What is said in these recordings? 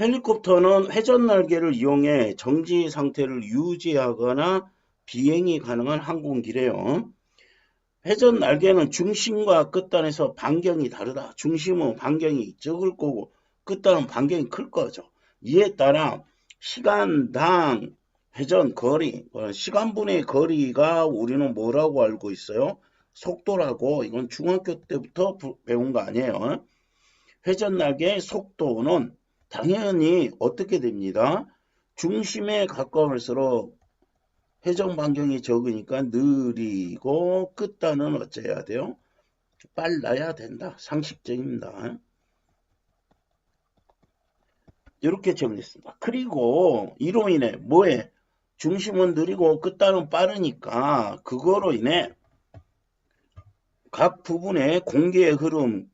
헬리콥터는 회전 날개를 이용해 정지 상태를 유지하거나 비행이 가능한 항공기래요. 회전 날개는 중심과 끝단에서 반경이 다르다. 중심은 반경이 적을 거고 끝단은 반경이 클 거죠. 이에 따라 시간당 회전 거리, 시간분의 거리가 우리는 뭐라고 알고 있어요? 속도라고. 이건 중학교 때부터 배운 거 아니에요. 회전 날개의 속도는 당연히 어떻게 됩니다? 중심에 가까울수록 회전 반경이 적으니까 느리고 끝단은 어째야 돼요? 빨라야 된다. 상식적입니다. 이렇게 정리했습니다. 그리고 이로 인해 뭐에? 중심은 느리고 끝단은 빠르니까 그거로 인해 각 부분의 공기의 흐름,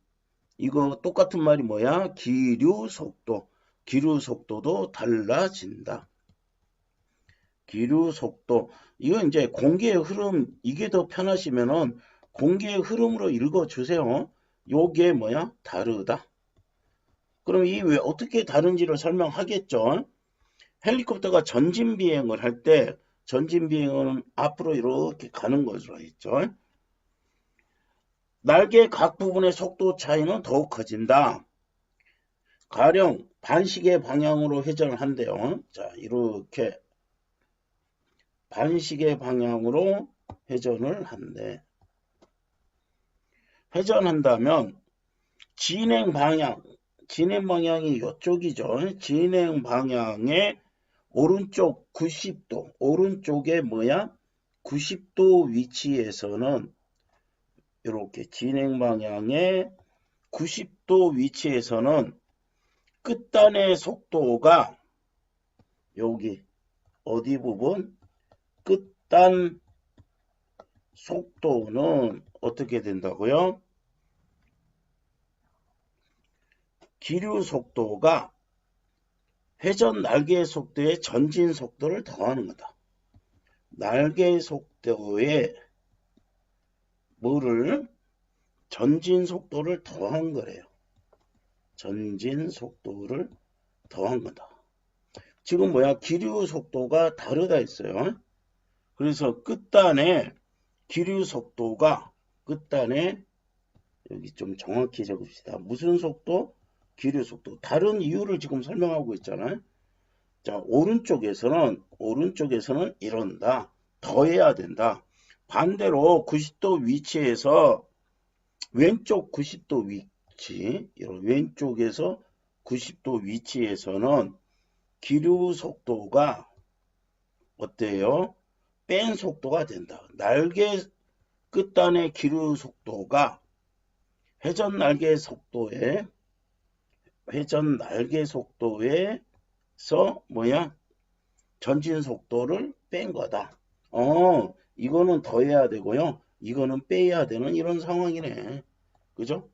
이거 똑같은 말이 뭐야? 기류 속도. 기류 속도도 달라진다. 기류 속도. 이거 이제 공기의 흐름, 이게 더 편하시면은 공기의 흐름으로 읽어주세요. 요게 뭐야? 다르다. 그럼 이 왜 어떻게 다른지를 설명하겠죠? 헬리콥터가 전진 비행을 할 때 전진 비행은 앞으로 이렇게 가는 것으로 했죠. 날개 각 부분의 속도 차이는 더욱 커진다. 가령 반시계 방향으로 회전을 한대요. 자, 이렇게 반시계 방향으로 회전을 한대. 회전한다면 진행 방향이 이쪽이죠. 진행 방향의 오른쪽 90도, 오른쪽에 뭐야? 90도 위치에서는 이렇게 진행 방향의 90도 위치에서는 끝단의 속도가 여기 어디 부분? 끝단 속도는 어떻게 된다고요? 기류 속도가 회전 날개 속도의 전진 속도를 더하는 거다. 날개 속도에 뭐를? 전진 속도를 더한 거래요. 전진 속도를 더한 거다. 지금 뭐야? 기류 속도가 다르다 했어요. 그래서 끝단에 기류 속도가 끝단에 여기 좀 정확히 적읍시다. 무슨 속도? 기류 속도. 다른 이유를 지금 설명하고 있잖아요. 자, 오른쪽에서는 이런다. 더해야 된다. 반대로 90도 위치에서 왼쪽 90도 위치, 왼쪽에서 90도 위치에서는 기류 속도가 어때요? 뺀 속도가 된다. 날개 끝단의 기류 속도가 회전 날개 속도에서 뭐야? 전진 속도를 뺀 거다. 이거는 더해야 되고요. 이거는 빼야 되는 이런 상황이네. 그죠?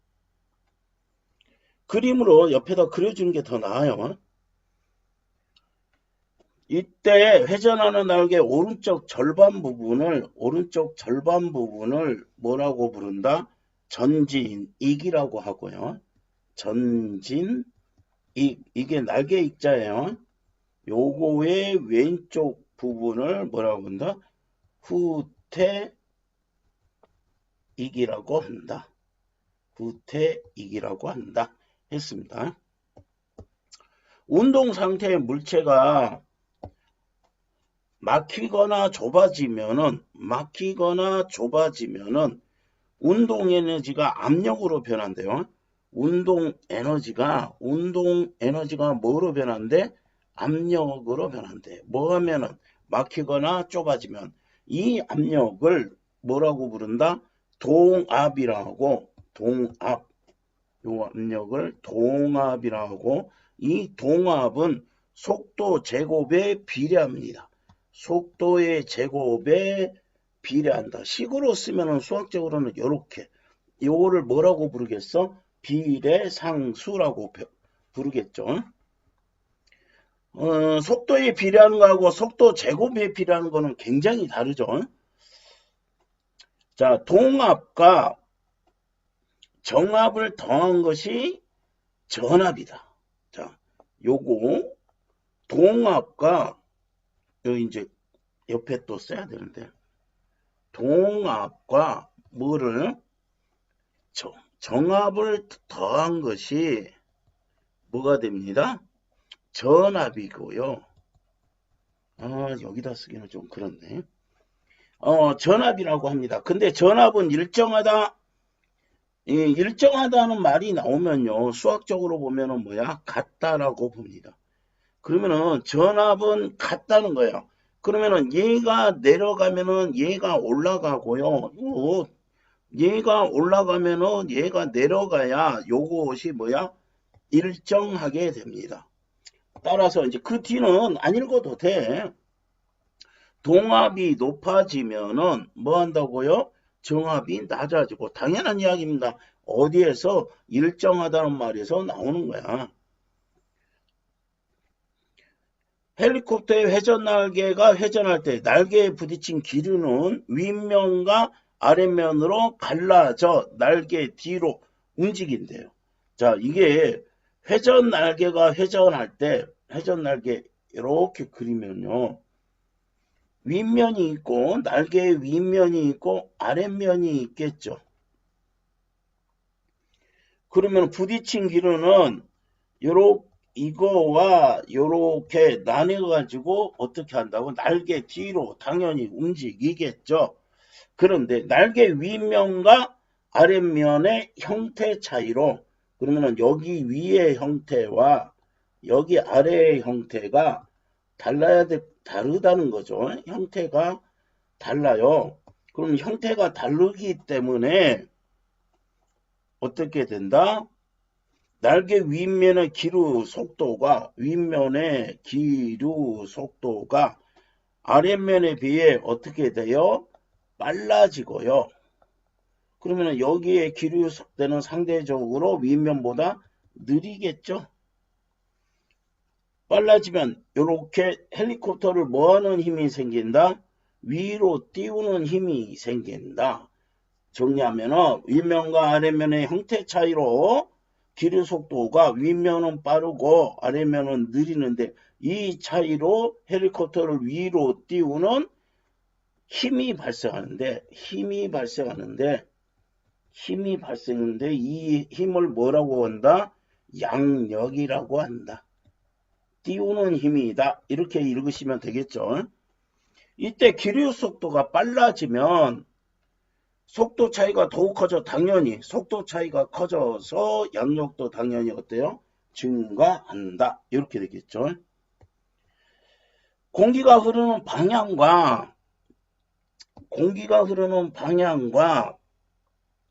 그림으로 옆에다 그려주는 게 더 나아요. 이때 회전하는 날개 오른쪽 절반 부분을 뭐라고 부른다? 전진익이라고 하고요. 전진익, 이게 날개 익자예요. 요거의 왼쪽 부분을 뭐라고 한다? 후퇴익이라고 한다. 후퇴익이라고 한다. 했습니다. 운동 상태의 물체가 막히거나 좁아지면은 운동 에너지가 압력으로 변한대요. 운동 에너지가 뭐로 변한대? 압력으로 변한대. 뭐 하면은 막히거나 좁아지면 이 압력을 뭐라고 부른다? 동압이라고. 요 압력을 동압이라고. 이 동압은 속도 제곱에 비례합니다. 속도의 제곱에 비례한다. 식으로 쓰면 수학적으로는 이렇게. 요거를 뭐라고 부르겠어? 비례상수라고 부르겠죠. 속도에 비례하는 거하고 속도 제곱에 비례하는 거는 굉장히 다르죠. 자, 동압과 정압을 더한 것이 전압이다. 자, 요거 동압과 여기 이제 옆에 또 써야 되는데 동압과 뭐를 정압을 더한 것이 뭐가 됩니다? 전압이고요. 여기다 쓰기는 좀 그렇네. 전압이라고 합니다. 근데 전압은 일정하다. 일정하다는 말이 나오면요. 수학적으로 보면은 뭐야? 같다라고 봅니다. 그러면은 전압은 같다는 거예요. 그러면은 얘가 내려가면은 얘가 올라가고요. 얘가 올라가면은 얘가 내려가야 요것이 뭐야? 일정하게 됩니다. 따라서 이제 그 뒤는 안 읽어도 돼. 동압이 높아지면은 뭐 한다고요? 정압이 낮아지고 당연한 이야기입니다. 어디에서 일정하다는 말에서 나오는 거야. 헬리콥터의 회전 날개가 회전할 때 날개에 부딪힌 기류는 윗면과 아랫면으로 갈라져 날개 뒤로 움직인대요. 자, 이게 회전 날개가 회전할 때 회전 날개 이렇게 그리면요. 윗면이 있고 날개의 윗면이 있고 아랫면이 있겠죠. 그러면 부딪힌 기류는 이거와 요렇게 나뉘어 가지고 어떻게 한다고? 날개 뒤로 당연히 움직이겠죠. 그런데 날개 윗면과 아랫면의 형태 차이로 그러면은 여기 위의 형태와 여기 아래의 형태가 다르다는 거죠. 형태가 달라요. 그럼 형태가 다르기 때문에 어떻게 된다? 날개 윗면의 기류 속도가 아랫면에 비해 어떻게 돼요? 빨라지고요. 그러면 여기에 기류 속도는 상대적으로 윗면보다 느리겠죠. 빨라지면 이렇게 헬리콥터를 뭐하는 힘이 생긴다? 위로 띄우는 힘이 생긴다. 정리하면 윗면과 아랫면의 형태 차이로 기류 속도가 윗면은 빠르고 아랫면은 느리는데 이 차이로 헬리콥터를 위로 띄우는 힘이 발생하는데 이 힘을 뭐라고 한다? 양력이라고 한다. 띄우는 힘이다. 이렇게 읽으시면 되겠죠. 이때 기류 속도가 빨라지면 속도 차이가 더욱 커져 당연히 속도 차이가 커져서 양력도 당연히 어때요? 증가한다. 이렇게 되겠죠. 공기가 흐르는 방향과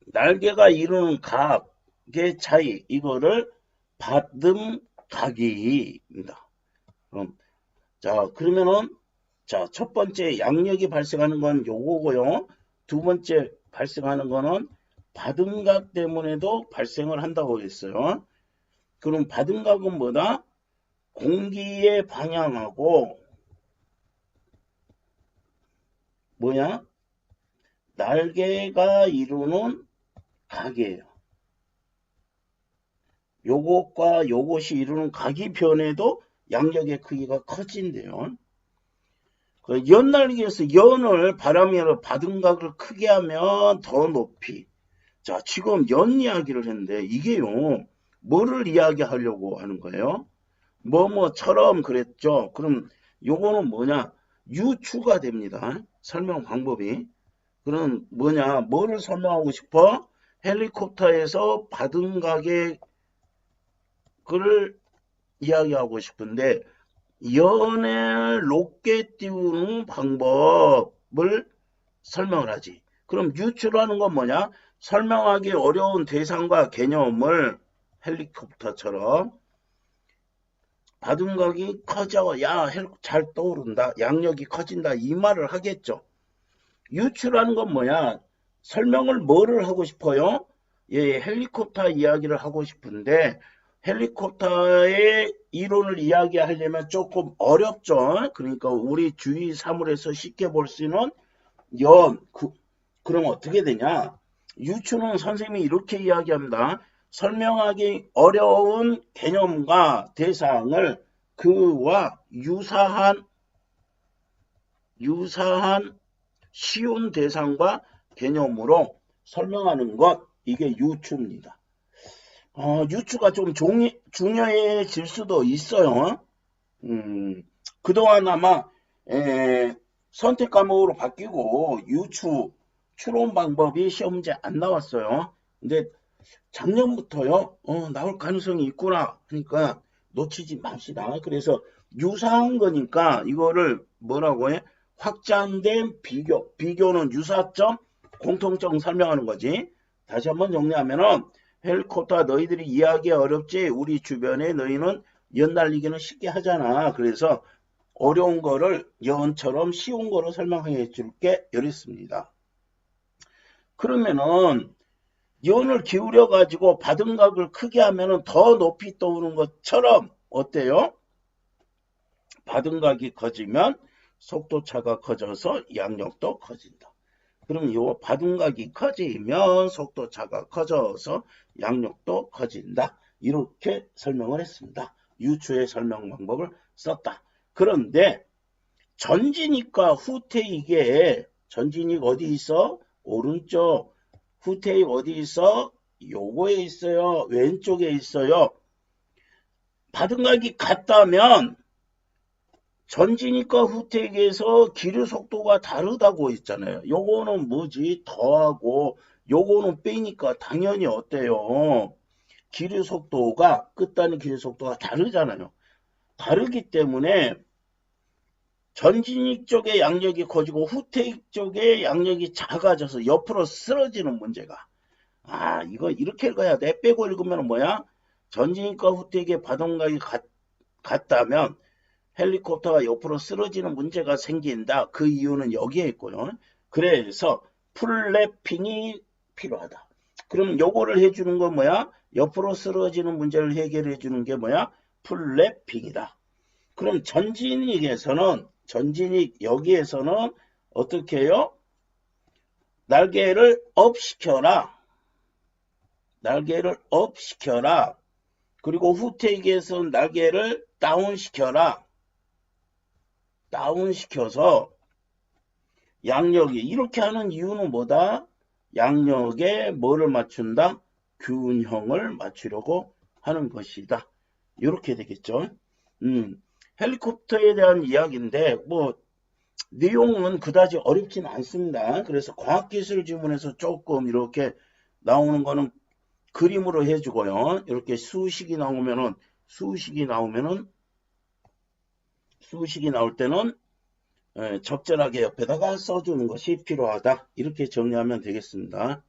날개가 이루는 각의 차이 이거를 받음각이입니다. 그러면은 첫 번째 양력이 발생하는 건 요거고요. 두 번째 발생하는 거는 받음각 때문에도 발생을 한다고 했어요. 그럼 받음각은 뭐다? 공기의 방향하고 뭐야? 날개가 이루는 각이에요. 요것과 요것이 이루는 각이 변해도 양력의 크기가 커진대요. 연날개에서 연을 바람으로 받음각을 크게 하면 더 높이. 자, 지금 연 이야기를 했는데 이게요. 뭐를 이야기하려고 하는 거예요? 뭐뭐처럼 그랬죠. 그럼 요거는 뭐냐? 유추가 됩니다. 설명 방법이. 그럼 뭐냐? 뭐를 설명하고 싶어? 헬리콥터에서 받음각의 글 이야기하고 싶은데 연을 높게 띄우는 방법을 설명을 하지. 그럼 유추라는 건 뭐냐? 설명하기 어려운 대상과 개념을 헬리콥터처럼 받음각이 커져 잘 떠오른다. 양력이 커진다. 이 말을 하겠죠. 유추라는 건 뭐냐? 설명을 뭐를 하고 싶어요? 헬리콥터 이야기를 하고 싶은데 헬리콥터의 이론을 이야기하려면 조금 어렵죠. 그러니까 우리 주위 사물에서 쉽게 볼 수 있는 그럼 어떻게 되냐? 유추는 선생님이 이렇게 이야기합니다. 설명하기 어려운 개념과 대상을 그와 유사한 쉬운 대상과 개념으로 설명하는 것, 이게 유추입니다. 유추가 좀 중요해질 수도 있어요. 그동안 아마 선택 과목으로 바뀌고 유추 추론 방법이 시험 문제 안 나왔어요. 근데 작년부터요, 나올 가능성이 있구나 하니까 놓치지 맙시다. 그래서 유사한 거니까 이거를 뭐라고 해? 확장된 비교. 비교는 유사점, 공통점 설명하는 거지. 다시 한번 정리하면은 헬리콥터 너희들이 이해하기 어렵지? 우리 주변에 너희는 연 날리기는 쉽게 하잖아. 그래서 어려운 거를 연처럼 쉬운 거로 설명해 줄게 이랬습니다. 그러면은 연을 기울여 가지고 받은 각을 크게 하면은 더 높이 떠오르는 것처럼 어때요? 받은 각이 커지면 속도차가 커져서 양력도 커진다. 그럼 요 받은 각이 커지면 속도차가 커져서 양력도 커진다. 이렇게 설명을 했습니다. 유추의 설명 방법을 썼다. 그런데 전진익과 후퇴익에 전진익 어디 있어? 오른쪽. 후퇴익 어디 있어? 요거에 있어요. 왼쪽에 있어요. 받은 각이 같다면 전진익과 후퇴익에서 기류 속도가 다르다고 있잖아요. 요거는 뭐지? 더하고 요거는 빼니까 당연히 어때요? 기류 속도가 끝단위 기류 속도가 다르잖아요. 다르기 때문에 전진익 쪽의 양력이 커지고 후퇴익 쪽의 양력이 작아져서 옆으로 쓰러지는 문제가. 이거 이렇게 읽어야 돼. 빼고 읽으면 뭐야? 전진익과 후퇴익의 받음각이 같다면 헬리콥터가 옆으로 쓰러지는 문제가 생긴다. 그 이유는 여기에 있고요. 그래서 풀랩핑이 필요하다. 그럼 요거를 해주는 건 뭐야? 옆으로 쓰러지는 문제를 해결해 주는 게 뭐야? 풀랩핑이다. 그럼 전진익 여기에서는 어떻게 해요? 날개를 업시켜라. 날개를 업시켜라. 그리고 후퇴익에서는 날개를 다운시켜라. 다운시켜서 양력이 이렇게 하는 이유는 뭐다? 양력에 뭐를 맞춘다? 균형을 맞추려고 하는 것이다. 이렇게 되겠죠. 헬리콥터에 대한 이야기인데 뭐 내용은 그다지 어렵진 않습니다. 그래서 과학기술 지문에서 조금 이렇게 나오는 거는 그림으로 해주고요. 이렇게 수식이 나오면은 수식이 나올 때는 적절하게 옆에다가 써주는 것이 필요하다. 이렇게 정리하면 되겠습니다.